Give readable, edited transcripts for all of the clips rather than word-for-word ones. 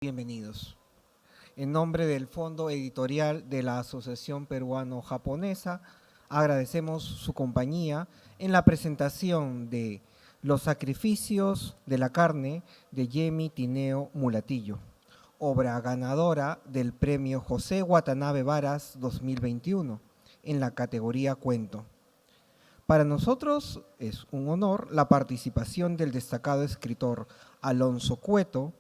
bienvenidos. En nombre del Fondo Editorial de la Asociación Peruano-Japonesa, agradecemos su compañía en la presentación de Los sacrificios de la carne de Yemi Tineo Mulatillo, obra ganadora del Premio José Watanabe Varas 2021 en la categoría Cuento. Para nosotros es un honor la participación del destacado escritor Alonso Cueto,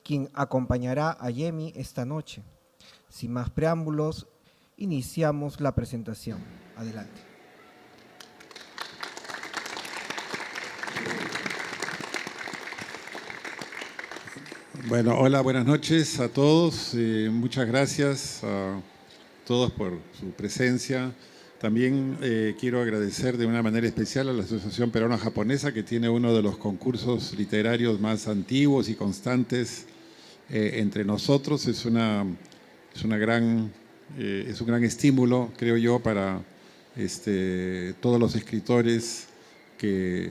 quien acompañará a Yemi esta noche. Sin más preámbulos, iniciamos la presentación. Adelante. Bueno, hola, buenas noches a todos. Muchas gracias a todos por su presencia. También quiero agradecer de una manera especial a la Asociación Peruano-Japonesa, que tiene uno de los concursos literarios más antiguos y constantes entre nosotros. Es un gran estímulo, creo yo, para todos los escritores que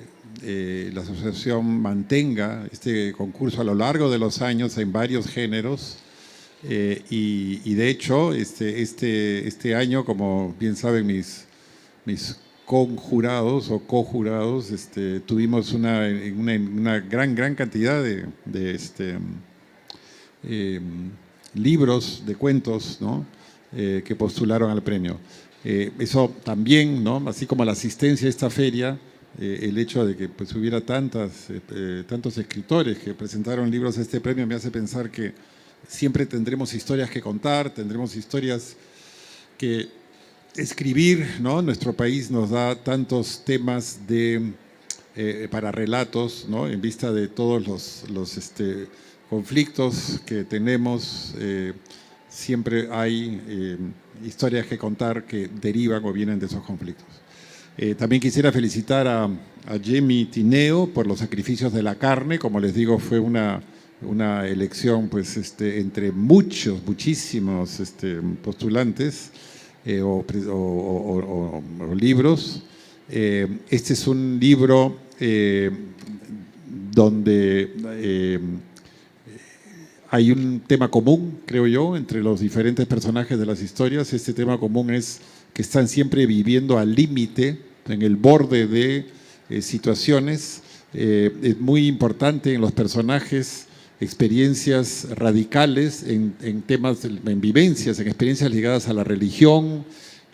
la asociación mantenga este concurso a lo largo de los años en varios géneros. Y de hecho, este año, como bien saben mis conjurados o cojurados, tuvimos una gran cantidad de libros de cuentos, ¿no? Que postularon al premio. Eso también, ¿no? Así como la asistencia a esta feria, el hecho de que pues, hubiera tantos escritores que presentaron libros a este premio me hace pensar que siempre tendremos historias que contar, tendremos historias que escribir, ¿no? Nuestro país nos da tantos temas para relatos, ¿no? En vista de todos los conflictos que tenemos, siempre hay historias que contar que derivan o vienen de esos conflictos. También quisiera felicitar a Yemi Tineo por Los sacrificios de la carne. Como les digo, fue una elección pues, entre muchísimos postulantes o libros. Este es un libro donde hay un tema común, creo yo, entre los diferentes personajes de las historias. Este tema común es que están siempre viviendo al límite, en el borde de situaciones. Es muy importante en los personajes experiencias radicales en temas, en vivencias, en experiencias ligadas a la religión,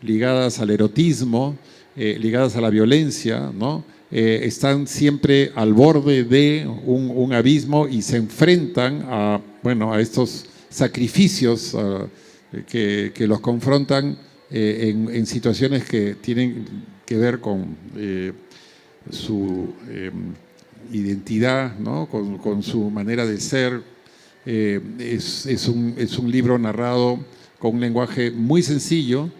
ligadas al erotismo, ligadas a la violencia, ¿no? Están siempre al borde de un abismo y se enfrentan a estos sacrificios que los confrontan en situaciones que tienen que ver con su identidad, ¿no? Con su manera de ser. Es un libro narrado con un lenguaje muy sencillo,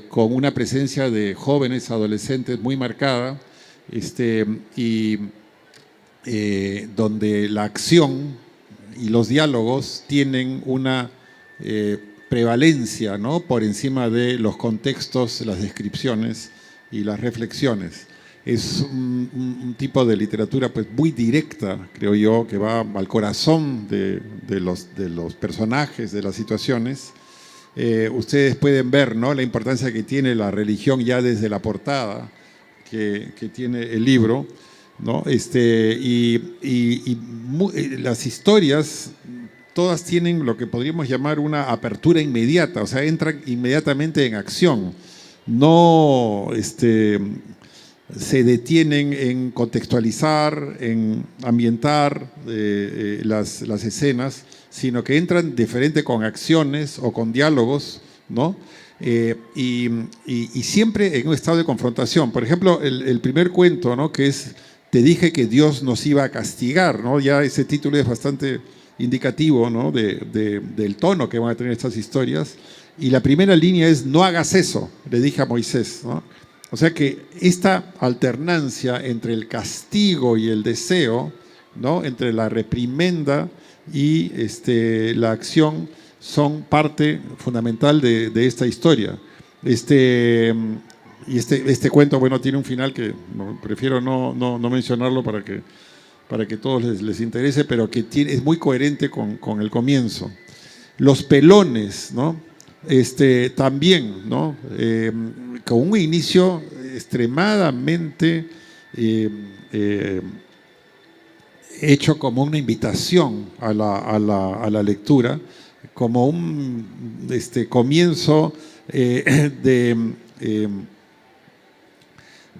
con una presencia de jóvenes, adolescentes muy marcada, donde la acción y los diálogos tienen una prevalencia, ¿no? Por encima de los contextos, las descripciones y las reflexiones. Es un tipo de literatura pues, muy directa, creo yo, que va al corazón de los personajes, de las situaciones. Ustedes pueden ver, ¿no? La importancia que tiene la religión ya desde la portada que tiene el libro, ¿no? Las historias todas tienen lo que podríamos llamar una apertura inmediata, o sea, entran inmediatamente en acción. No se detienen en contextualizar, en ambientar las escenas, sino que entran diferente con acciones o con diálogos, ¿no? Y siempre en un estado de confrontación. Por ejemplo, el primer cuento, ¿no? Que es Te dije que Dios nos iba a castigar, ¿no? Ya ese título es bastante indicativo, ¿no? del tono que van a tener estas historias. Y la primera línea es: no hagas eso, le dije a Moisés, ¿no? O sea que esta alternancia entre el castigo y el deseo, ¿no? Entre la reprimenda y la acción, son parte fundamental de esta historia. Este cuento, bueno, tiene un final que prefiero no mencionarlo para para que a todos les interese, pero que es muy coherente con el comienzo. Los pelones, ¿no? También, ¿no? Con un inicio extremadamente hecho como una invitación a la lectura, como un comienzo de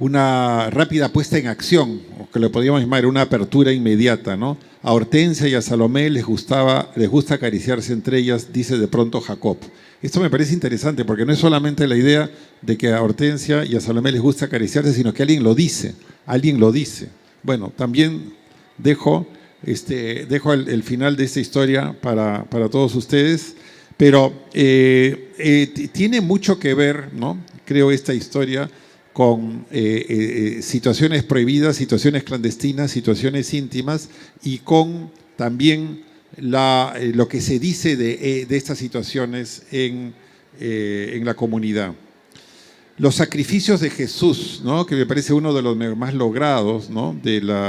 una rápida puesta en acción, o que le podríamos llamar una apertura inmediata, ¿no? A Hortensia y a Salomé les gusta acariciarse entre ellas, dice de pronto Jacob. Esto me parece interesante porque no es solamente la idea de que a Hortensia y a Salomé les gusta acariciarse, sino que alguien lo dice. Bueno, también dejo el final de esta historia para todos ustedes, pero tiene mucho que ver, ¿no? Creo, esta historia con situaciones prohibidas, situaciones clandestinas, situaciones íntimas, y con también lo que se dice de estas situaciones en la comunidad. Los sacrificios de Jesús, ¿no? Que me parece uno de los más logrados, ¿no? del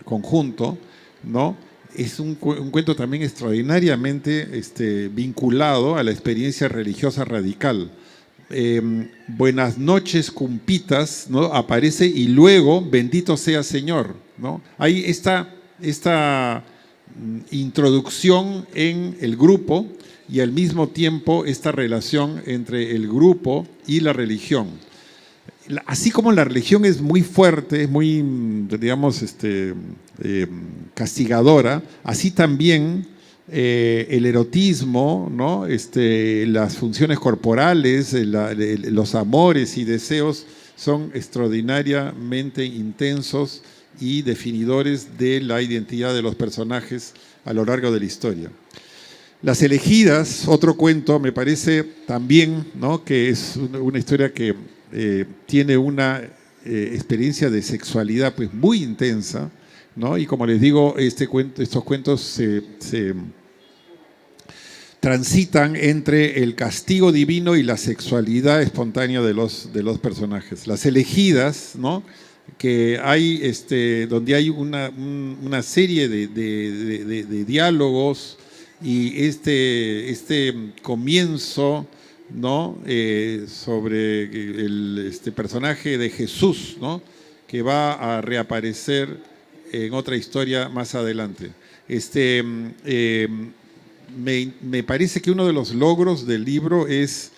conjunto, ¿no? Es un cuento también extraordinariamente vinculado a la experiencia religiosa radical. Buenas noches, cumpitas, ¿no? Aparece, y luego bendito sea Señor, ¿no? Hay esta introducción en el grupo y al mismo tiempo esta relación entre el grupo y la religión. Así como la religión es muy fuerte, es muy, digamos, castigadora, así también el erotismo, ¿no? Las funciones corporales, los amores y deseos son extraordinariamente intensos y definidores de la identidad de los personajes a lo largo de la historia. Las elegidas, otro cuento, me parece también, ¿no? Que es una historia que tiene una experiencia de sexualidad pues muy intensa, ¿no? Y como les digo, estos cuentos se transitan entre el castigo divino y la sexualidad espontánea de los personajes. Las elegidas, ¿no? Que hay, donde hay una serie de diálogos y este comienzo, ¿no? Sobre el personaje de Jesús, ¿no? Que va a reaparecer en otra historia más adelante. Me parece que uno de los logros del libro es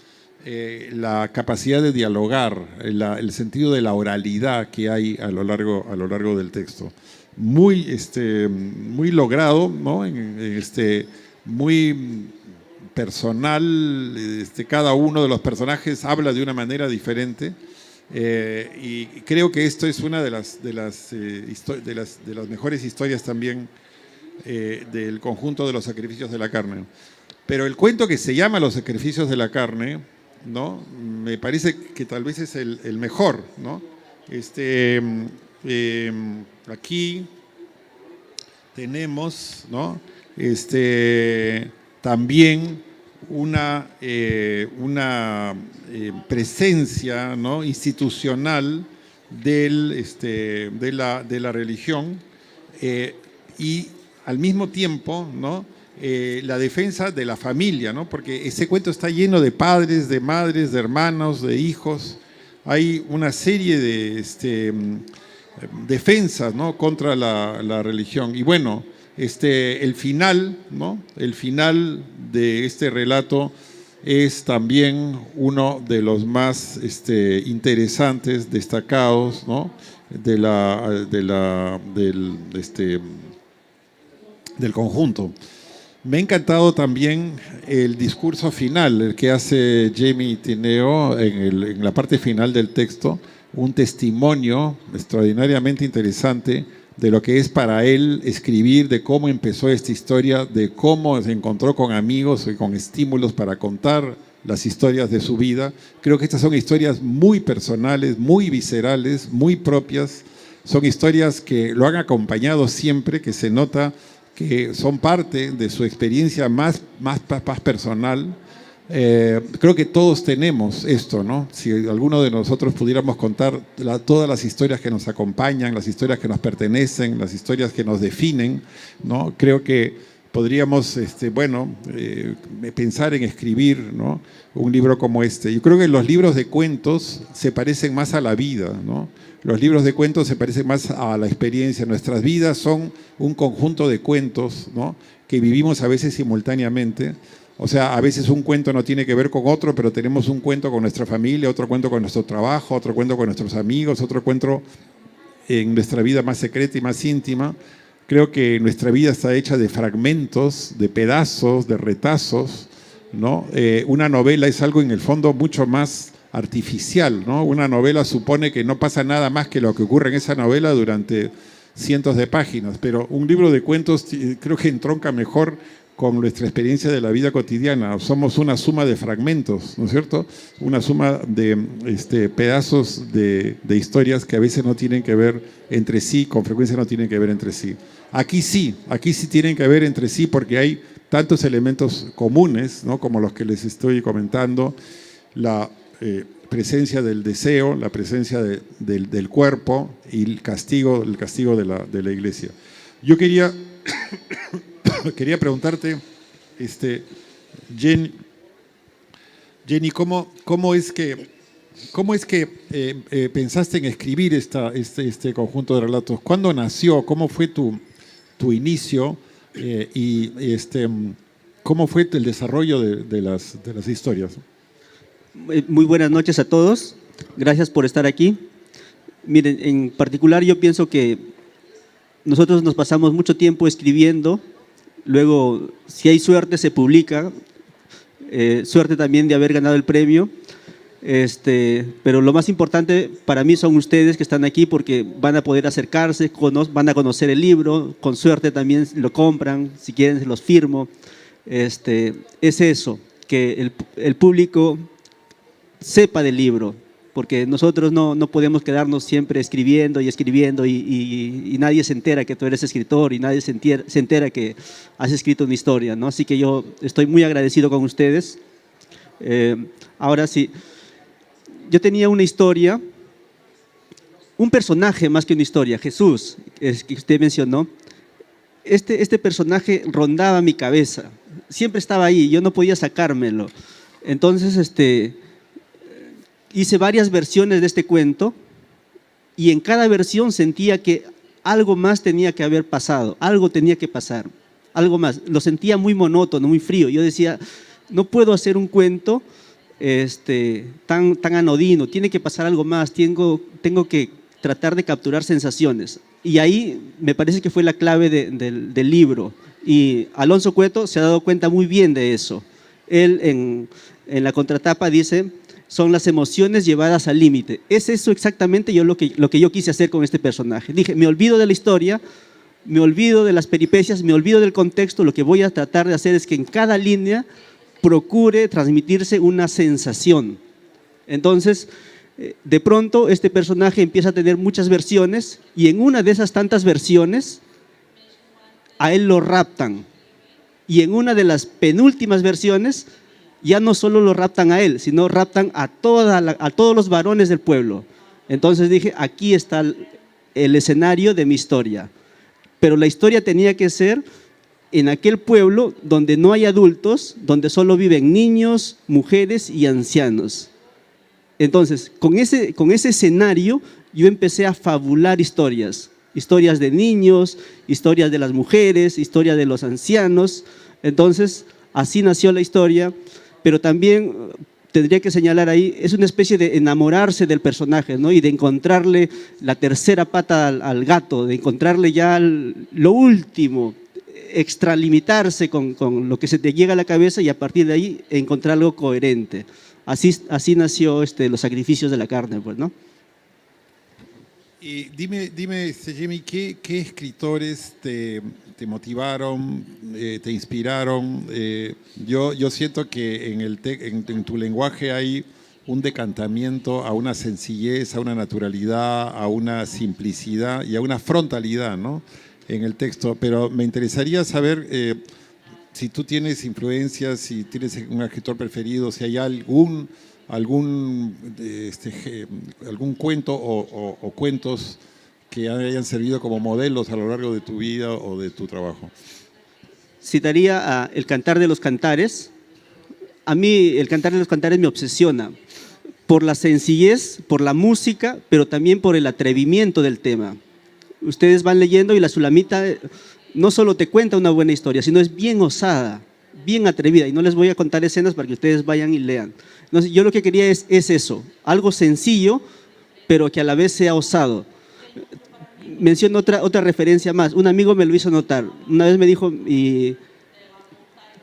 la capacidad de dialogar, el sentido de la oralidad que hay a lo largo del texto. Muy logrado, ¿no? Muy personal, cada uno de los personajes habla de una manera diferente, y creo que esto es una de las mejores historias también del conjunto de los sacrificios de la carne. Pero el cuento que se llama Los sacrificios de la carne, ¿no? Me parece que tal vez es el mejor, ¿no? Aquí tenemos, ¿no? También una presencia, ¿no? institucional de la religión, y al mismo tiempo, ¿no? La defensa de la familia, ¿no? Porque ese cuento está lleno de padres, de madres, de hermanos, de hijos. Hay una serie de defensas, ¿no? contra la religión. Y bueno, el final, ¿no? El final de este relato es también uno de los más interesantes, destacados, ¿no? del conjunto. Me ha encantado también el discurso final, el que hace Jamie Tineo en la parte final del texto, un testimonio extraordinariamente interesante de lo que es para él escribir, de cómo empezó esta historia, de cómo se encontró con amigos y con estímulos para contar las historias de su vida. Creo que estas son historias muy personales, muy viscerales, muy propias. Son historias que lo han acompañado siempre, que se nota que son parte de su experiencia más personal, Creo que todos tenemos esto, ¿no? Si alguno de nosotros pudiéramos contar todas las historias que nos acompañan, las historias que nos pertenecen, las historias que nos definen, ¿no? Creo que podríamos, pensar en escribir, ¿no?, un libro como este. Yo creo que los libros de cuentos se parecen más a la vida, ¿no? Los libros de cuentos se parecen más a la experiencia. Nuestras vidas son un conjunto de cuentos, ¿no?, que vivimos a veces simultáneamente. O sea, a veces un cuento no tiene que ver con otro, pero tenemos un cuento con nuestra familia, otro cuento con nuestro trabajo, otro cuento con nuestros amigos, otro cuento en nuestra vida más secreta y más íntima. Creo que nuestra vida está hecha de fragmentos, de pedazos, de retazos, ¿no? Una novela es algo en el fondo mucho más artificial, ¿no? Una novela supone que no pasa nada más que lo que ocurre en esa novela durante cientos de páginas, pero un libro de cuentos creo que entronca mejor con nuestra experiencia de la vida cotidiana. Somos una suma de fragmentos, ¿no es cierto? Una suma de pedazos de historias que a veces no tienen que ver entre sí, con frecuencia no tienen que ver entre sí. Aquí sí tienen que ver entre sí porque hay tantos elementos comunes, ¿no?, como los que les estoy comentando, la presencia del deseo, la presencia del cuerpo y el castigo de la iglesia. Yo quería preguntarte, Jenny, ¿cómo es que pensaste en escribir este conjunto de relatos? ¿Cuándo nació? ¿Cómo fue tu inicio? ¿Cómo fue el desarrollo de las historias? Muy buenas noches a todos. Gracias por estar aquí. Miren, en particular yo pienso que nosotros nos pasamos mucho tiempo escribiendo. Luego, si hay suerte, se publica. Suerte también de haber ganado el premio. Pero lo más importante para mí son ustedes que están aquí porque van a poder acercarse, van a conocer el libro, con suerte también lo compran, si quieren se los firmo. Es eso, que el público sepa del libro, porque nosotros no podemos quedarnos siempre escribiendo y nadie se entera que tú eres escritor y nadie se entera que has escrito una historia, ¿no? Así que yo estoy muy agradecido con ustedes. Ahora sí, yo tenía una historia, un personaje más que una historia, Jesús, que usted mencionó. Este personaje rondaba mi cabeza, siempre estaba ahí, yo no podía sacármelo. Entonces, hice varias versiones de este cuento y en cada versión sentía que algo más tenía que haber pasado, algo tenía que pasar, algo más. Lo sentía muy monótono, muy frío. Yo decía, no puedo hacer un cuento tan anodino, tiene que pasar algo más, tengo que tratar de capturar sensaciones. Y ahí me parece que fue la clave del libro. Y Alonso Cueto se ha dado cuenta muy bien de eso. Él en la contratapa dice, son las emociones llevadas al límite. Es eso exactamente lo que yo quise hacer con este personaje. Dije, me olvido de la historia, me olvido de las peripecias, me olvido del contexto. Lo que voy a tratar de hacer es que en cada línea procure transmitirse una sensación. Entonces, de pronto este personaje empieza a tener muchas versiones y en una de esas tantas versiones a él lo raptan. Y en una de las penúltimas versiones ya no solo lo raptan a él, sino raptan a todos los varones del pueblo. Entonces dije, aquí está el escenario de mi historia. Pero la historia tenía que ser en aquel pueblo donde no hay adultos, donde solo viven niños, mujeres y ancianos. Entonces, con ese escenario, yo empecé a fabular historias de niños, historias de las mujeres, historias de los ancianos. Entonces, así nació la historia, pero también tendría que señalar ahí, es una especie de enamorarse del personaje, ¿no? Y de encontrarle la tercera pata al gato, de encontrarle ya lo último, extralimitarse con lo que se te llega a la cabeza y a partir de ahí encontrar algo coherente. Así nació Los sacrificios de la carne, pues, ¿no? Y dime Jimmy, ¿qué escritores te motivaron, te inspiraron? Yo siento que en tu lenguaje hay un decantamiento a una sencillez, a una naturalidad, a una simplicidad y a una frontalidad, ¿no?, en el texto. Pero me interesaría saber si tú tienes influencias, si tienes un escritor preferido, si hay algún cuento o cuentos que hayan servido como modelos a lo largo de tu vida o de tu trabajo. Citaría a El Cantar de los Cantares. A mí El Cantar de los Cantares me obsesiona por la sencillez, por la música, pero también por el atrevimiento del tema. Ustedes van leyendo y la Sulamita no solo te cuenta una buena historia, sino es bien osada, bien atrevida. Y no les voy a contar escenas para que ustedes vayan y lean. Entonces, yo lo que quería es eso, algo sencillo, pero que a la vez sea osado. Menciono otra referencia más. Un amigo me lo hizo notar. Una vez me dijo,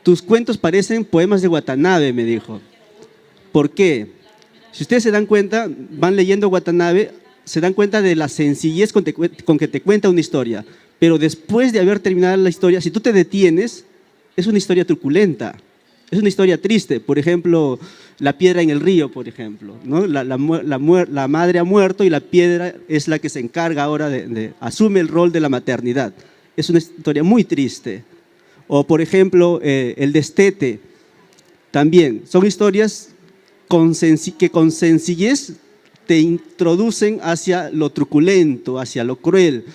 tus cuentos parecen poemas de Watanabe, me dijo. ¿Por qué? Si ustedes se dan cuenta, van leyendo Watanabe, se dan cuenta de la sencillez con que te cuenta una historia. Pero después de haber terminado la historia, si tú te detienes, es una historia truculenta, es una historia triste. Por ejemplo, La piedra en el río, por ejemplo, ¿no? La madre ha muerto y la piedra es la que se encarga ahora asume el rol de la maternidad. Es una historia muy triste. O, por ejemplo, El Destete, también. Son historias que con sencillez te introducen hacia lo truculento, hacia lo cruel,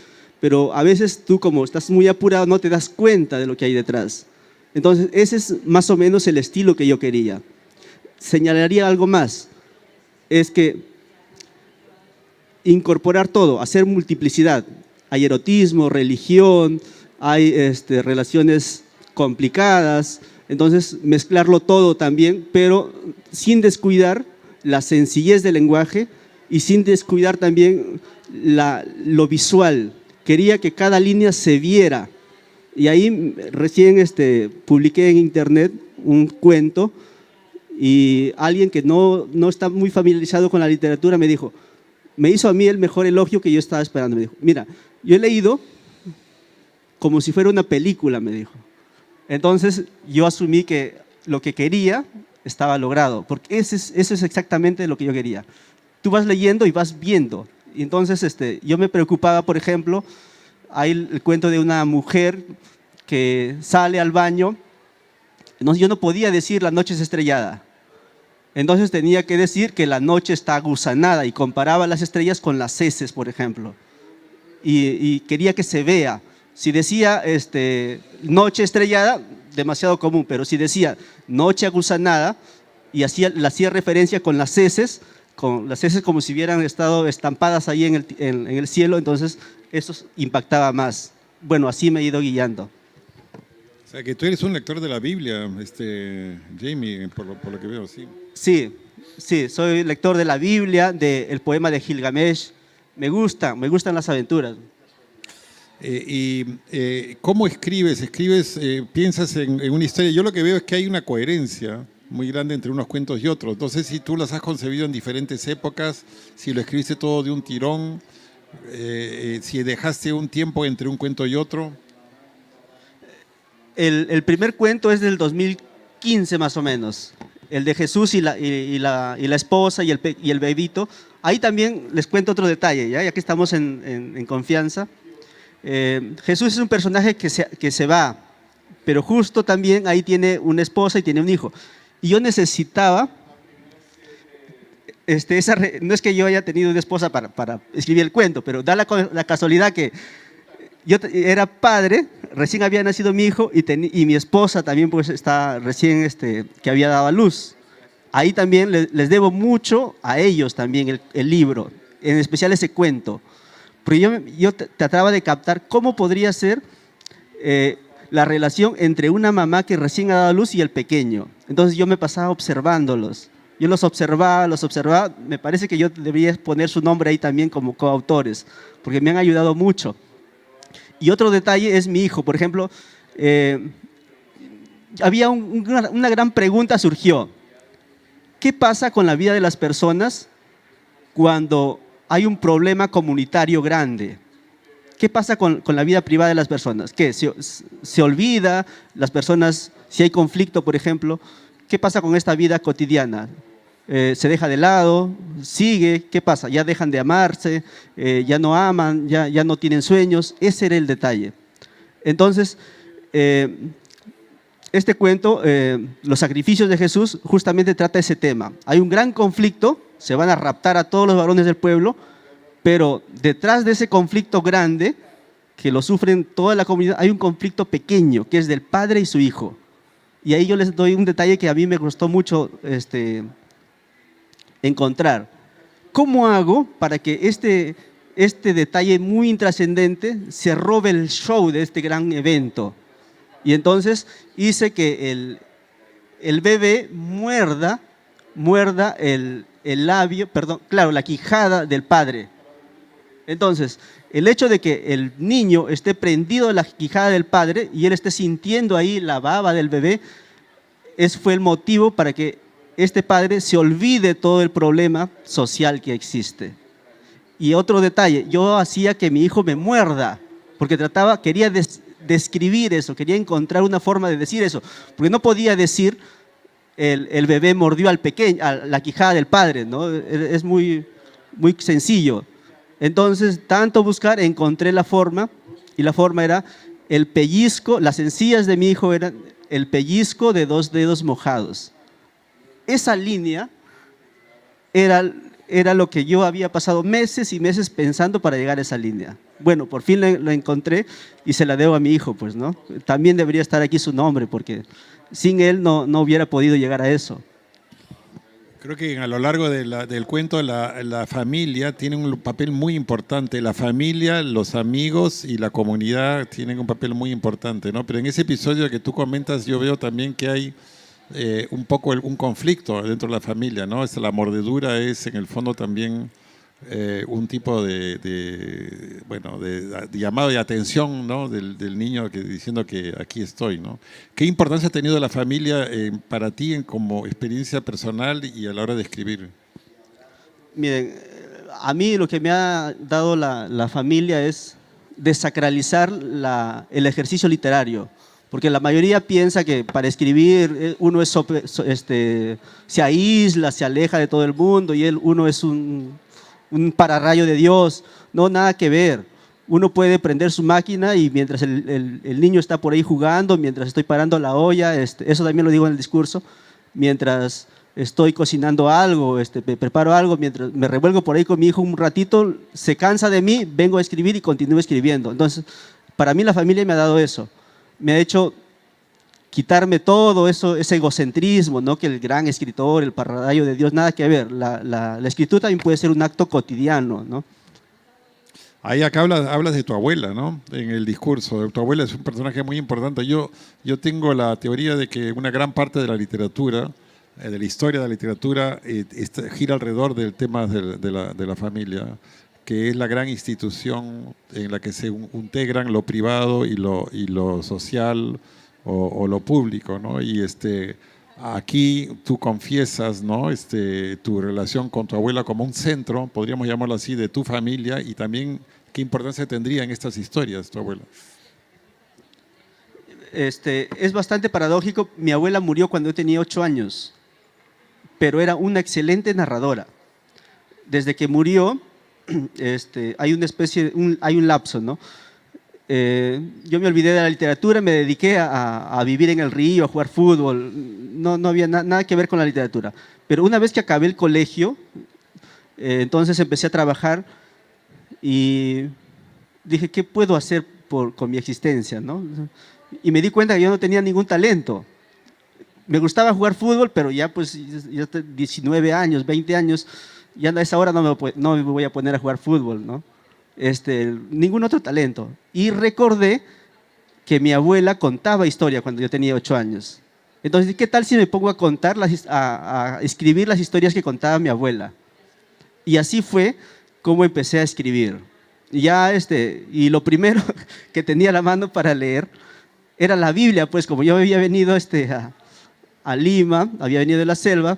pero a veces tú, como estás muy apurado, no te das cuenta de lo que hay detrás. Entonces, ese es más o menos el estilo que yo quería. Señalaría algo más, es que incorporar todo, hacer multiplicidad. Hay erotismo, religión, hay relaciones complicadas, entonces mezclarlo todo también, pero sin descuidar la sencillez del lenguaje y sin descuidar también lo visual. Quería que cada línea se viera. Y ahí recién publiqué en internet un cuento y alguien que no está muy familiarizado con la literatura me dijo, me hizo a mí el mejor elogio que yo estaba esperando. Me dijo, mira, yo he leído como si fuera una película, me dijo. Entonces yo asumí que lo que quería estaba logrado, porque eso es exactamente lo que yo quería. Tú vas leyendo y vas viendo. Y entonces yo me preocupaba, por ejemplo, hay el cuento de una mujer que sale al baño. Entonces yo no podía decir la noche es estrellada. Entonces tenía que decir que la noche está gusanada y comparaba las estrellas con las heces, por ejemplo. Y quería que se vea. Si decía noche estrellada, demasiado común, pero si decía noche agusanada y le hacía referencia con las heces como si hubieran estado estampadas ahí en el cielo, entonces eso impactaba más. Bueno, así me he ido guiando. O sea, que tú eres un lector de la Biblia, Jamie, por lo que veo, sí. Sí, soy lector de la Biblia, del poema de Gilgamesh. Me gustan las aventuras. ¿Cómo escribes? ¿Piensas en una historia? Yo lo que veo es que hay una coherencia muy grande entre unos cuentos y otros. No sé si tú las has concebido en diferentes épocas, si lo escribiste todo de un tirón, si dejaste un tiempo entre un cuento y otro. El primer cuento es del 2015 más o menos, el de Jesús y la esposa y el bebito. Ahí también les cuento otro detalle, ya que estamos en confianza. Jesús es un personaje que se va, pero justo también ahí tiene una esposa y tiene un hijo. Y yo necesitaba, no es que yo haya tenido una esposa para escribir el cuento, pero da la casualidad que yo era padre, recién había nacido mi hijo y mi esposa también pues está recién que había dado a luz. Ahí también les debo mucho a ellos también el libro, en especial ese cuento. Porque yo trataba de captar cómo podría ser la relación entre una mamá que recién ha dado a luz y el pequeño. Entonces yo me pasaba observándolos. Yo los observaba. Me parece que yo debería poner su nombre ahí también como coautores, porque me han ayudado mucho. Y otro detalle es mi hijo. Por ejemplo, había una gran pregunta surgió. ¿Qué pasa con la vida de las personas cuando hay un problema comunitario grande? ¿Qué pasa con la vida privada de las personas? ¿Qué? ¿Se olvida las personas, si hay conflicto, por ejemplo? ¿Qué pasa con esta vida cotidiana? ¿Se deja de lado? ¿Sigue? ¿Qué pasa? ¿Ya dejan de amarse? ¿Ya no aman? ¿Ya no tienen sueños? Ese era el detalle. Entonces, este cuento, Los sacrificios de Jesús, justamente trata ese tema. Hay un gran conflicto, se van a raptar a todos los varones del pueblo, pero detrás de ese conflicto grande, que lo sufren toda la comunidad, hay un conflicto pequeño, que es del padre y su hijo. Y ahí yo les doy un detalle que a mí me costó mucho encontrar. ¿Cómo hago para que este detalle muy intrascendente se robe el show de este gran evento? Y entonces hice que el bebé muerda el labio, perdón, claro, la quijada del padre. Entonces, el hecho de que el niño esté prendido a la quijada del padre y él esté sintiendo ahí la baba del bebé, fue el motivo para que este padre se olvide todo el problema social que existe. Y otro detalle, yo hacía que mi hijo me muerda, porque quería describir eso, quería encontrar una forma de decir eso, porque no podía decir el bebé mordió al pequeño, a la quijada del padre, ¿no? Es muy, muy sencillo. Entonces, tanto buscar, encontré la forma, y la forma era el pellizco, las encías de mi hijo eran el pellizco de 2 dedos mojados. Esa línea era lo que yo había pasado meses y meses pensando para llegar a esa línea. Bueno, por fin lo encontré y se la debo a mi hijo, pues, ¿no? También debería estar aquí su nombre, porque sin él no hubiera podido llegar a eso. Creo que a lo largo del cuento la familia tiene un papel muy importante. La familia, los amigos y la comunidad tienen un papel muy importante, ¿no? Pero en ese episodio que tú comentas yo veo también que hay un poco un conflicto dentro de la familia, ¿no? La mordedura es en el fondo también un tipo de llamado de atención, ¿no? del niño diciendo que aquí estoy, ¿no? ¿Qué importancia ha tenido la familia para ti como experiencia personal y a la hora de escribir? Miren, a mí lo que me ha dado la familia es desacralizar el ejercicio literario, porque la mayoría piensa que para escribir uno se aísla, se aleja de todo el mundo y uno es un pararrayo de Dios. No, nada que ver. Uno puede prender su máquina y mientras el niño está por ahí jugando, mientras estoy parando la olla, eso también lo digo en el discurso, mientras estoy cocinando algo, preparo algo, mientras me revuelvo por ahí con mi hijo un ratito, se cansa de mí, vengo a escribir y continúo escribiendo. Entonces, para mí la familia me ha dado eso. Me ha hecho quitarme todo eso, ese egocentrismo, ¿no? Que el gran escritor, el pararrayo de Dios, nada que ver. La escritura también puede ser un acto cotidiano, ¿no? Ahí acá hablas de tu abuela, ¿no? En el discurso. Tu abuela es un personaje muy importante. Yo tengo la teoría de que una gran parte de la literatura, de la historia de la literatura, gira alrededor del tema de la familia, que es la gran institución en la que se integran lo privado y lo social o lo público, ¿no? Y aquí tú confiesas, ¿no? Tu relación con tu abuela como un centro, podríamos llamarlo así, de tu familia, y también qué importancia tendría en estas historias tu abuela. Es bastante paradójico. Mi abuela murió cuando yo tenía 8 años, pero era una excelente narradora. Desde que murió, hay un lapso, ¿no? Yo me olvidé de la literatura, me dediqué a vivir en el río, a jugar fútbol, no había nada que ver con la literatura. Pero una vez que acabé el colegio, entonces empecé a trabajar y dije, ¿qué puedo hacer con mi existencia, ¿no? Y me di cuenta que yo no tenía ningún talento. Me gustaba jugar fútbol, pero ya 19 años, 20 años, ya a esa hora no me voy a poner a jugar fútbol, ¿no? Ningún otro talento. Y recordé que mi abuela contaba historia cuando yo tenía 8 años. Entonces, ¿qué tal si me pongo a escribir las historias que contaba mi abuela? Y así fue como empecé a escribir. Y lo primero que tenía a la mano para leer era la Biblia, pues como yo había venido a Lima, había venido de la selva,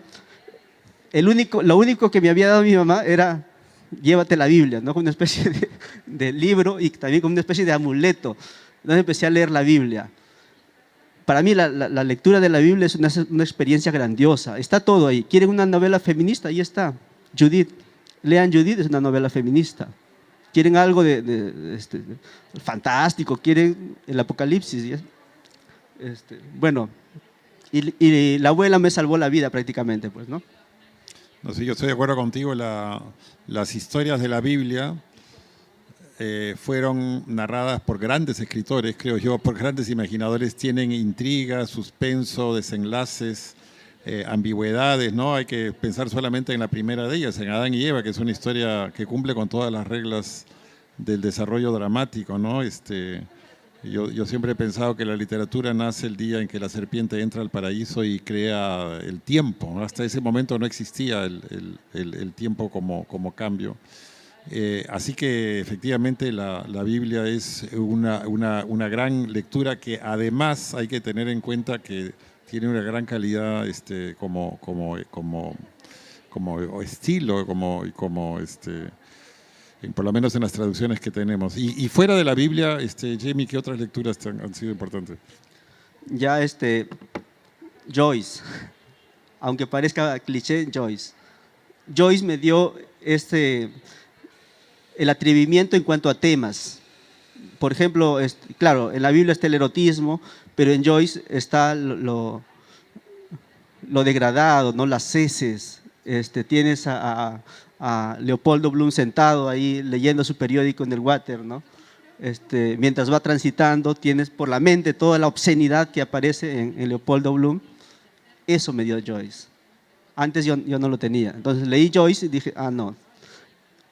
lo único que me había dado mi mamá era llévate la Biblia, ¿no? Como una especie de libro y también como una especie de amuleto. Entonces empecé a leer la Biblia. Para mí la lectura de la Biblia es una experiencia grandiosa. Está todo ahí. ¿Quieren una novela feminista? Ahí está. Judith. Lean Judith, es una novela feminista. ¿Quieren algo fantástico? ¿Quieren el Apocalipsis? Bueno, Y la abuela me salvó la vida prácticamente, pues, ¿no? No sé, yo estoy de acuerdo contigo. Las historias de la Biblia fueron narradas por grandes escritores, creo yo, por grandes imaginadores. Tienen intriga, suspenso, desenlaces, ambigüedades, ¿no? Hay que pensar solamente en la primera de ellas, en Adán y Eva, que es una historia que cumple con todas las reglas del desarrollo dramático, ¿no? Yo siempre he pensado que la literatura nace el día en que la serpiente entra al paraíso y crea el tiempo, ¿no? Hasta ese momento no existía el tiempo como cambio. Así que efectivamente la Biblia es una gran lectura que además hay que tener en cuenta que tiene una gran calidad como estilo, por lo menos en las traducciones que tenemos. Y fuera de la Biblia, Jamie, ¿qué otras lecturas han sido importantes? Ya Joyce, aunque parezca cliché, Joyce. Joyce me dio el atrevimiento en cuanto a temas. Por ejemplo, claro, en la Biblia está el erotismo, pero en Joyce está lo degradado, ¿no? Las heces. Tienes a Leopoldo Bloom sentado ahí leyendo su periódico en el water, ¿no? Mientras va transitando, tienes por la mente toda la obscenidad que aparece en Leopoldo Bloom. Eso me dio Joyce. Antes yo no lo tenía. Entonces leí Joyce y dije, no.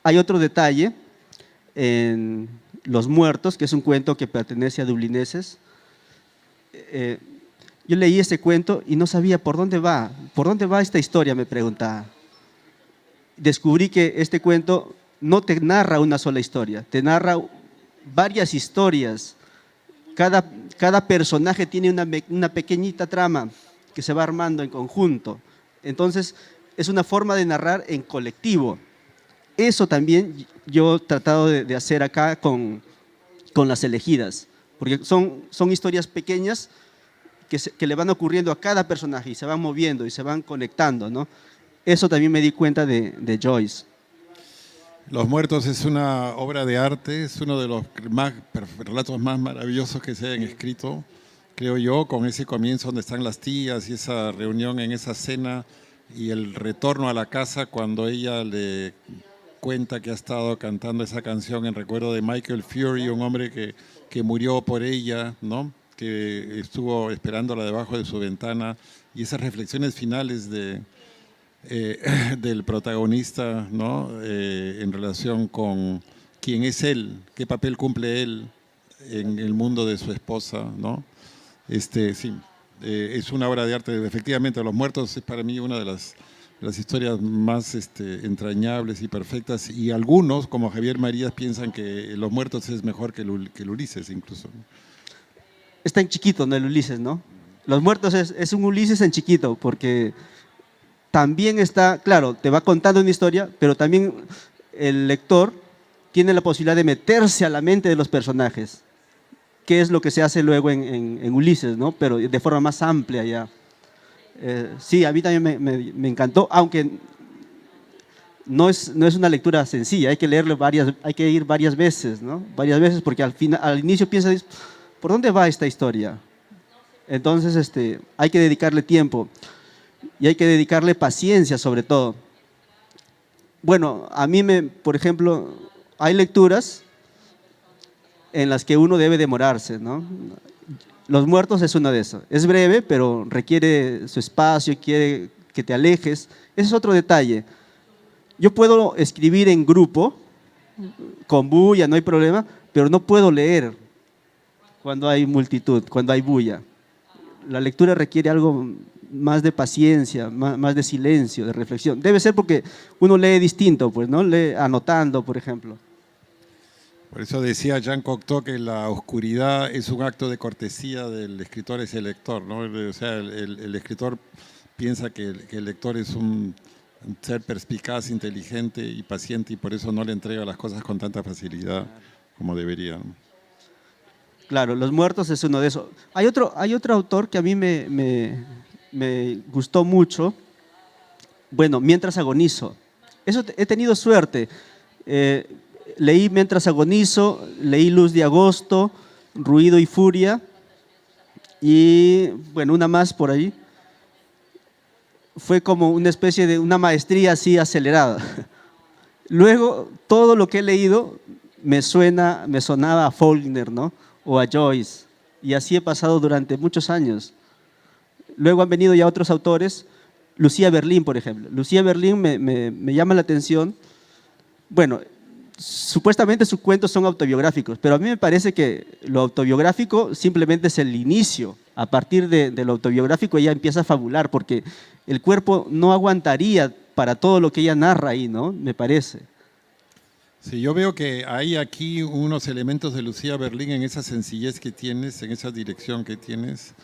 Hay otro detalle en Los Muertos, que es un cuento que pertenece a Dublineses. Yo leí ese cuento y no sabía por dónde va esta historia, me preguntaba. Descubrí que este cuento no te narra una sola historia, te narra varias historias. Cada personaje tiene una pequeñita trama que se va armando en conjunto. Entonces, es una forma de narrar en colectivo. Eso también yo he tratado de hacer acá con Las Elegidas, porque son historias pequeñas que le van ocurriendo a cada personaje y se van moviendo y se van conectando, ¿no? Eso también me di cuenta de Joyce. Los Muertos es una obra de arte, es uno de los relatos más maravillosos que se hayan escrito, creo yo, con ese comienzo donde están las tías y esa reunión en esa cena y el retorno a la casa cuando ella le cuenta que ha estado cantando esa canción en recuerdo de Michael Fury, un hombre que murió por ella, ¿no? Que estuvo esperándola debajo de su ventana, y esas reflexiones finales del protagonista, ¿no? En relación con quién es él, qué papel cumple él en el mundo de su esposa, ¿no? Sí, es una obra de arte. Efectivamente, Los Muertos es para mí una de las historias más entrañables y perfectas, y algunos, como Javier Marías, piensan que Los Muertos es mejor que el Ulises incluso, ¿no? Está en chiquito, ¿no? El Ulises, ¿no? Los Muertos es un Ulises en chiquito, porque también está, claro, te va contando una historia, pero también el lector tiene la posibilidad de meterse a la mente de los personajes, que es lo que se hace luego en Ulises, ¿no? Pero de forma más amplia ya. Sí, a mí también me encantó, aunque no es una lectura sencilla, hay que leerlo hay que ir varias veces, ¿no? Varias veces, porque al inicio piensas, ¿por dónde va esta historia? Entonces hay que dedicarle tiempo y hay que dedicarle paciencia sobre todo. Bueno, a mí por ejemplo, hay lecturas en las que uno debe demorarse, ¿no? Los Muertos es una de esas. Es breve, pero requiere su espacio, quiere que te alejes. Ese es otro detalle. Yo puedo escribir en grupo, con bulla, no hay problema, pero no puedo leer cuando hay multitud, cuando hay bulla. La lectura requiere algo más de paciencia, más de silencio, de reflexión. Debe ser porque uno lee distinto, pues, ¿no? Lee anotando, por ejemplo. Por eso decía Jean Cocteau que la oscuridad es un acto de cortesía del escritor hacia el lector, ¿no? O sea, el escritor piensa que el lector es un ser perspicaz, inteligente y paciente, y por eso no le entrega las cosas con tanta facilidad como debería, ¿no? Claro, Los Muertos es uno de esos. Hay otro autor que a mí me gustó mucho. Bueno, Mientras agonizo. Eso he tenido suerte. Leí Mientras agonizo, leí Luz de agosto, Ruido y furia, y bueno, una más por ahí. fue como una especie de una maestría así acelerada. Luego, todo lo que he leído me sonaba a Faulkner, ¿no? O a Joyce, y así he pasado durante muchos años. Luego han venido ya otros autores, Lucía Berlín, por ejemplo. Lucía Berlín me llama la atención. Bueno, supuestamente sus cuentos son autobiográficos, pero a mí me parece que lo autobiográfico simplemente es el inicio. A partir de lo autobiográfico ella empieza a fabular, porque el cuerpo no aguantaría para todo lo que ella narra ahí, ¿no? Me parece. Sí, yo veo que hay aquí unos elementos de Lucía Berlín en esa sencillez que tienes, en esa dirección que tienes,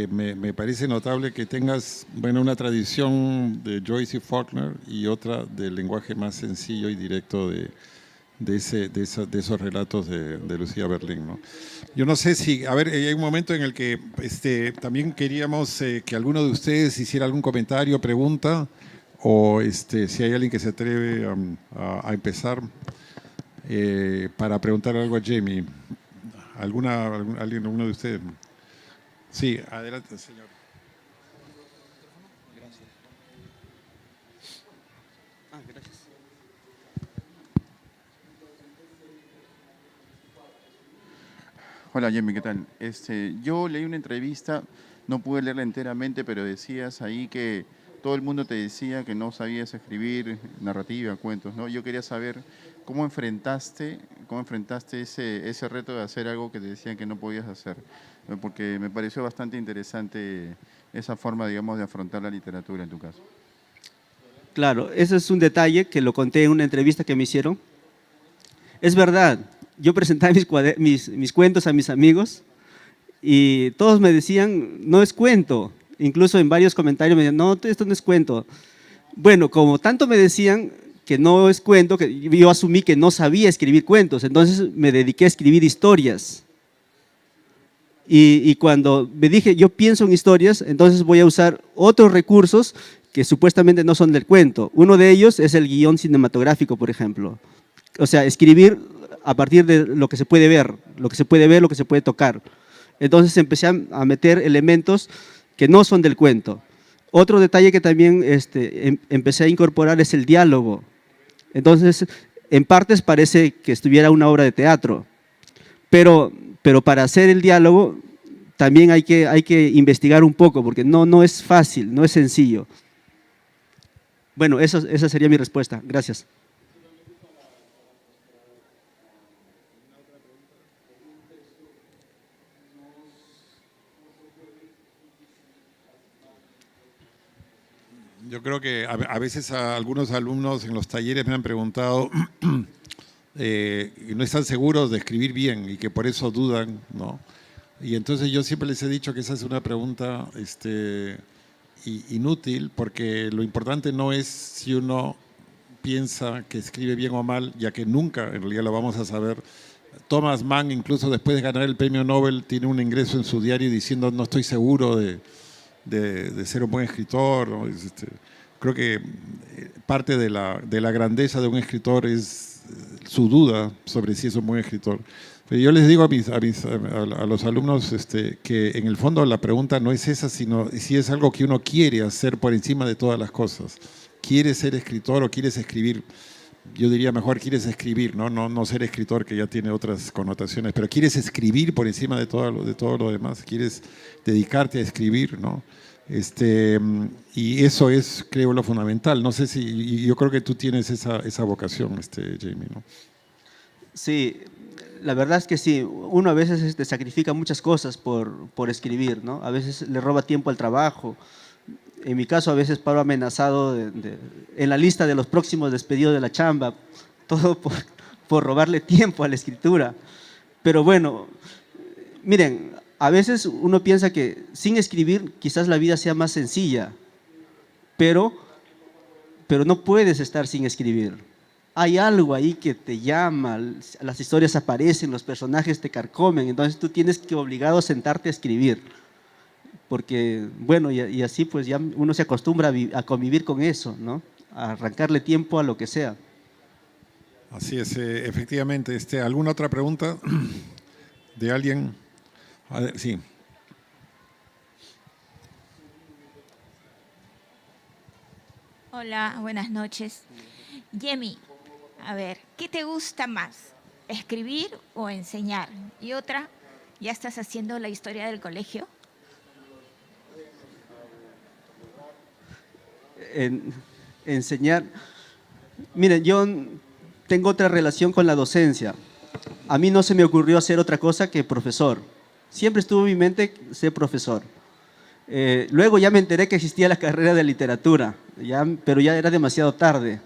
me parece notable que tengas, bueno, una tradición de Joyce y Faulkner y otra del lenguaje más sencillo y directo de esos relatos de Lucía Berlín, ¿no? Yo no sé si, a ver, hay un momento en el que también queríamos que alguno de ustedes hiciera algún comentario, pregunta, o si hay alguien que se atreve a empezar para preguntar algo a Jamie. ¿Alguno de ustedes? Sí, adelante, señor. Gracias. Gracias. Hola Jamie, ¿qué tal? Yo leí una entrevista, no pude leerla enteramente, pero decías ahí que todo el mundo te decía que no sabías escribir narrativa, cuentos, ¿no? Yo quería saber cómo enfrentaste ese reto de hacer algo que te decían que no podías hacer, porque me pareció bastante interesante esa forma, digamos, de afrontar la literatura en tu caso. Claro, ese es un detalle que lo conté en una entrevista que me hicieron. Es verdad, yo presentaba mis cuentos a mis amigos y todos me decían, no es cuento. Incluso en varios comentarios me decían, no, esto no es cuento. Bueno, como tanto me decían que no es cuento, que yo asumí que no sabía escribir cuentos, entonces me dediqué a escribir historias. Y cuando me dije, yo pienso en historias, entonces voy a usar otros recursos que supuestamente no son del cuento. Uno de ellos es el guión cinematográfico, por ejemplo. O sea, escribir a partir de lo que se puede ver, lo que se puede tocar. Entonces empecé a meter elementos que no son del cuento. Otro detalle que también empecé a incorporar es el diálogo. Entonces, en partes parece que estuviera una obra de teatro, pero para hacer el diálogo también hay que investigar un poco, porque no es fácil, no es sencillo. Bueno, esa sería mi respuesta. Gracias. Yo creo que a veces a algunos alumnos en los talleres me han preguntado no están seguros de escribir bien y que por eso dudan, ¿no? Y entonces yo siempre les he dicho que esa es una pregunta inútil, porque lo importante no es si uno piensa que escribe bien o mal, ya que nunca en realidad lo vamos a saber. Thomas Mann, incluso después de ganar el premio Nobel, tiene un ingreso en su diario diciendo no estoy seguro de ser un buen escritor, ¿no? Creo que parte de la grandeza de un escritor es su duda sobre si es un buen escritor. Pero yo les digo a los alumnos que en el fondo la pregunta no es esa, sino si es algo que uno quiere hacer por encima de todas las cosas. ¿Quieres ser escritor o quieres escribir? Yo diría mejor quieres escribir, no ser escritor, que ya tiene otras connotaciones, pero quieres escribir por encima de todo lo demás, quieres dedicarte a escribir, ¿no? Y eso es, creo, lo fundamental. No sé si, yo creo que tú tienes esa vocación, Jamie, ¿no? Sí, la verdad es que sí. Uno a veces sacrifica muchas cosas por escribir, ¿no? A veces le roba tiempo al trabajo. En mi caso, a veces paro amenazado en la lista de los próximos despedidos de la chamba, todo por robarle tiempo a la escritura. Pero bueno, miren, a veces uno piensa que sin escribir quizás la vida sea más sencilla, pero no puedes estar sin escribir. Hay algo ahí que te llama, las historias aparecen, los personajes te carcomen, entonces tú tienes que obligado a sentarte a escribir. Porque, bueno, y así pues ya uno se acostumbra a convivir con eso, ¿no? A arrancarle tiempo a lo que sea. Así es, efectivamente. ¿Alguna otra pregunta de alguien? Sí. Hola, buenas noches. Yemi, a ver, ¿qué te gusta más? ¿Escribir o enseñar? Y otra, ¿ya estás haciendo la historia del colegio? Enseñar. Miren, yo tengo otra relación con la docencia. A mí no se me ocurrió hacer otra cosa que profesor. Siempre estuvo en mi mente ser profesor. Luego ya me enteré que existía la carrera de literatura, pero ya era demasiado tarde.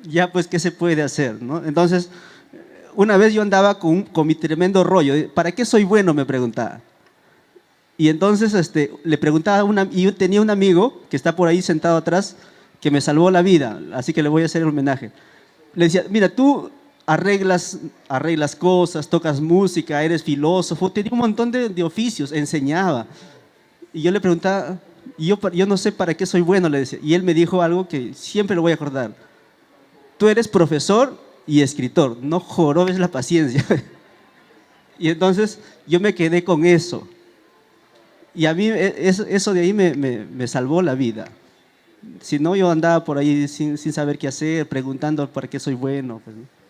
Ya pues, ¿qué se puede hacer, no? Entonces, una vez yo andaba con mi tremendo rollo. ¿Para qué soy bueno?, me preguntaba. Y entonces le preguntaba y yo tenía un amigo que está por ahí sentado atrás que me salvó la vida, así que le voy a hacer el homenaje. Le decía, mira, tú arreglas cosas, tocas música, eres filósofo, tenía un montón de oficios, enseñaba. Y yo le preguntaba, yo no sé para qué soy bueno, le decía. Y él me dijo algo que siempre lo voy a acordar. Tú eres profesor y escritor, no jorobes la paciencia. Y entonces yo me quedé con eso. Y a mí eso de ahí me salvó la vida. Si no, yo andaba por ahí sin saber qué hacer, preguntando para qué soy bueno. Pues, ¿no?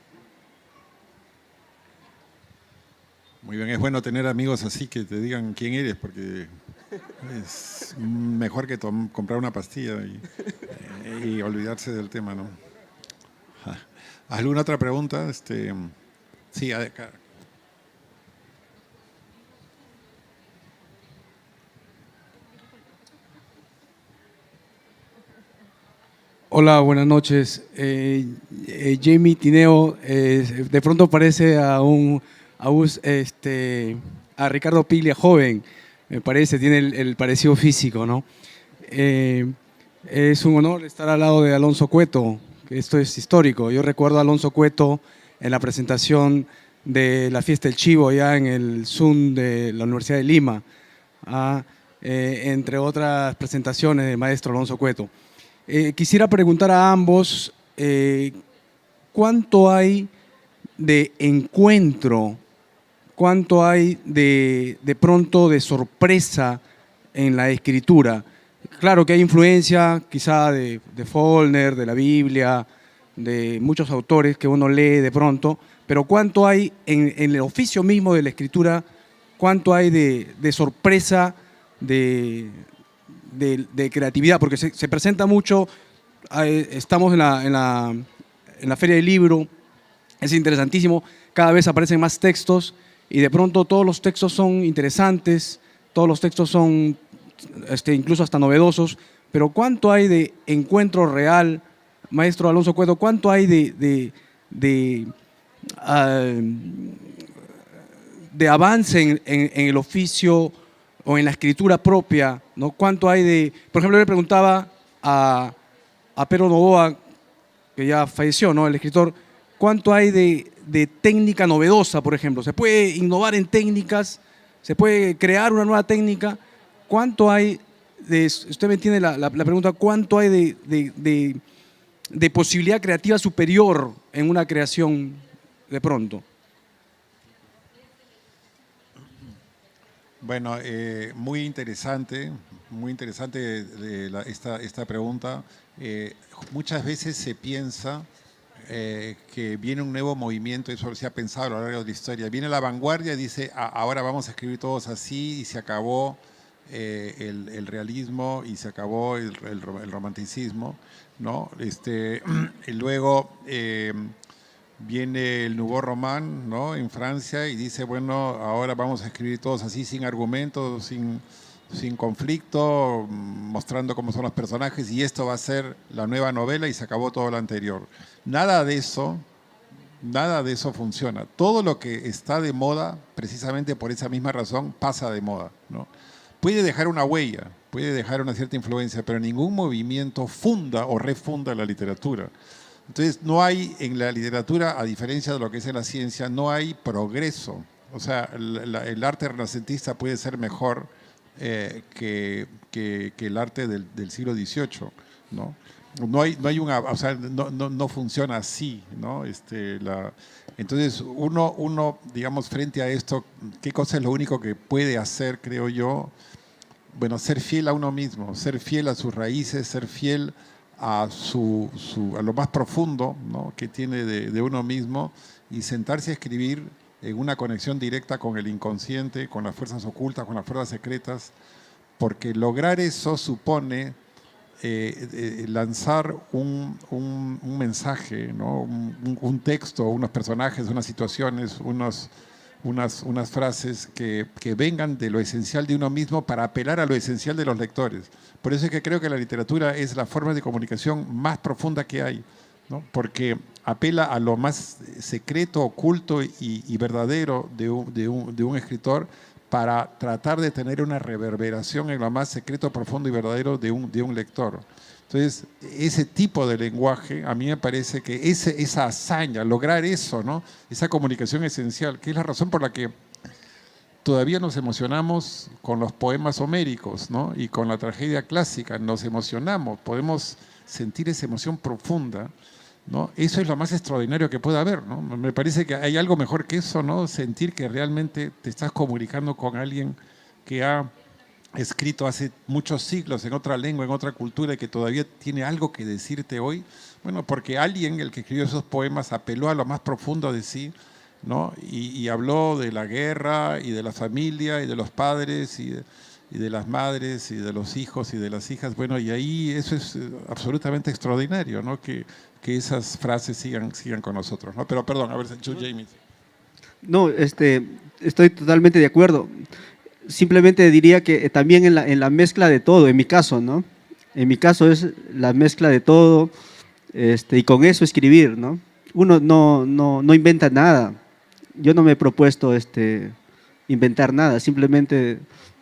Muy bien, es bueno tener amigos así que te digan quién eres, porque es mejor que comprar una pastilla y olvidarse del tema, ¿no? ¿Alguna otra pregunta? Sí, acá. Hola, buenas noches. Jamie Tineo, de pronto parece a Ricardo Piglia joven, me parece, tiene el parecido físico, ¿no? Es un honor estar al lado de Alonso Cueto, que esto es histórico. Yo recuerdo a Alonso Cueto en la presentación de la Fiesta del Chivo, ya en el Zoom de la Universidad de Lima, entre otras presentaciones del maestro Alonso Cueto. Quisiera preguntar a ambos, ¿cuánto hay de encuentro, cuánto hay de pronto de sorpresa en la escritura? Claro que hay influencia quizá de Faulkner, de la Biblia, de muchos autores que uno lee de pronto, pero ¿cuánto hay en el oficio mismo de la escritura, cuánto hay de sorpresa, de creatividad? Porque se presenta mucho, estamos en la Feria del Libro, es interesantísimo, cada vez aparecen más textos y de pronto todos los textos son interesantes, todos los textos son incluso hasta novedosos, pero ¿cuánto hay de encuentro real, maestro Alonso Cueto? ¿Cuánto hay de avance en el oficio o en la escritura propia, ¿no? ¿Cuánto hay de...? Por ejemplo, yo le preguntaba a Pedro Novoa, que ya falleció, ¿no?, el escritor, ¿cuánto hay de técnica novedosa, por ejemplo? ¿Se puede innovar en técnicas? ¿Se puede crear una nueva técnica? ¿Cuánto hay de... Usted me entiende la pregunta, ¿cuánto hay de posibilidad creativa superior en una creación de pronto? Bueno, muy interesante esta pregunta. Muchas veces se piensa que viene un nuevo movimiento, eso se ha pensado a lo largo de la historia. Viene la vanguardia y dice, ahora vamos a escribir todos así, y se acabó el realismo y se acabó el romanticismo, ¿no? Y luego viene el Nouveau Roman, ¿no?, en Francia, y dice, bueno, ahora vamos a escribir todos así, sin argumentos, sin conflicto, mostrando cómo son los personajes, y esto va a ser la nueva novela, y se acabó todo lo anterior. Nada de eso funciona. Todo lo que está de moda, precisamente por esa misma razón, pasa de moda, ¿no? Puede dejar una huella, puede dejar una cierta influencia, pero ningún movimiento funda o refunda la literatura. Entonces, no hay en la literatura, a diferencia de lo que es en la ciencia, no hay progreso. O sea, el arte renacentista puede ser mejor que el arte del siglo XVIII, ¿no? No funciona así, ¿no? Entonces, uno, digamos, frente a esto, ¿qué cosa es lo único que puede hacer, creo yo? bueno, ser fiel a uno mismo, ser fiel a sus raíces, ser fiel a lo más profundo, ¿no?, que tiene de uno mismo, y sentarse a escribir en una conexión directa con el inconsciente, con las fuerzas ocultas, con las fuerzas secretas, porque lograr eso supone lanzar un mensaje, ¿no?, un texto, unos personajes, unas situaciones, unas frases que vengan de lo esencial de uno mismo para apelar a lo esencial de los lectores. Por eso es que creo que la literatura es la forma de comunicación más profunda que hay, ¿no?, porque apela a lo más secreto, oculto y verdadero de un escritor, para tratar de tener una reverberación en lo más secreto, profundo y verdadero de un lector. Entonces, ese tipo de lenguaje, a mí me parece que esa hazaña, lograr eso, ¿no?, esa comunicación esencial, que es la razón por la que todavía nos emocionamos con los poemas homéricos, ¿no?, y con la tragedia clásica, nos emocionamos, podemos sentir esa emoción profunda, ¿no? Eso es lo más extraordinario que puede haber, ¿no? Me parece que hay algo mejor que eso, ¿no?, sentir que realmente te estás comunicando con alguien que ha escrito hace muchos siglos en otra lengua, en otra cultura, y que todavía tiene algo que decirte hoy. Bueno, porque alguien, el que escribió esos poemas, apeló a lo más profundo de sí, ¿no?, y habló de la guerra y de la familia y de los padres y de las madres y de los hijos y de las hijas. Bueno, y ahí eso es absolutamente extraordinario, ¿no?, que esas frases sigan con nosotros, ¿no? Pero perdón, a ver, Jamie. No, estoy totalmente de acuerdo. Simplemente diría que también en la mezcla de todo, en mi caso, ¿no? En mi caso es la mezcla de todo, y con eso escribir, ¿no? Uno no inventa nada. Yo no me he propuesto inventar nada, simplemente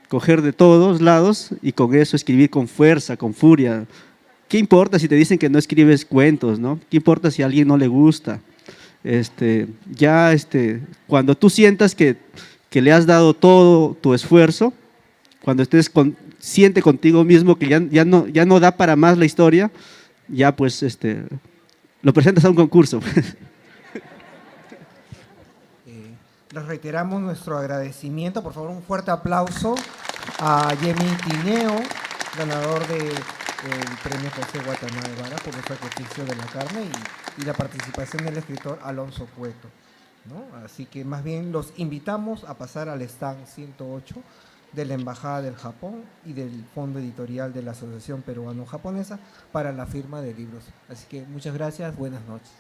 coger de todos lados y con eso escribir con fuerza, con furia. ¿Qué importa si te dicen que no escribes cuentos, ¿no? ¿Qué importa si a alguien no le gusta? Cuando tú sientas que le has dado todo tu esfuerzo, cuando estés consciente contigo mismo que ya no da para más la historia, ya pues lo presentas a un concurso. Les reiteramos nuestro agradecimiento. Por favor, un fuerte aplauso a Yemi Tineo, ganador del premio José Guatemala por el sacrificio de la carne, y la participación del escritor Alonso Cueto, ¿no? Así que más bien los invitamos a pasar al stand 108 de la Embajada del Japón y del Fondo Editorial de la Asociación Peruano-Japonesa para la firma de libros. Así que muchas gracias, buenas noches.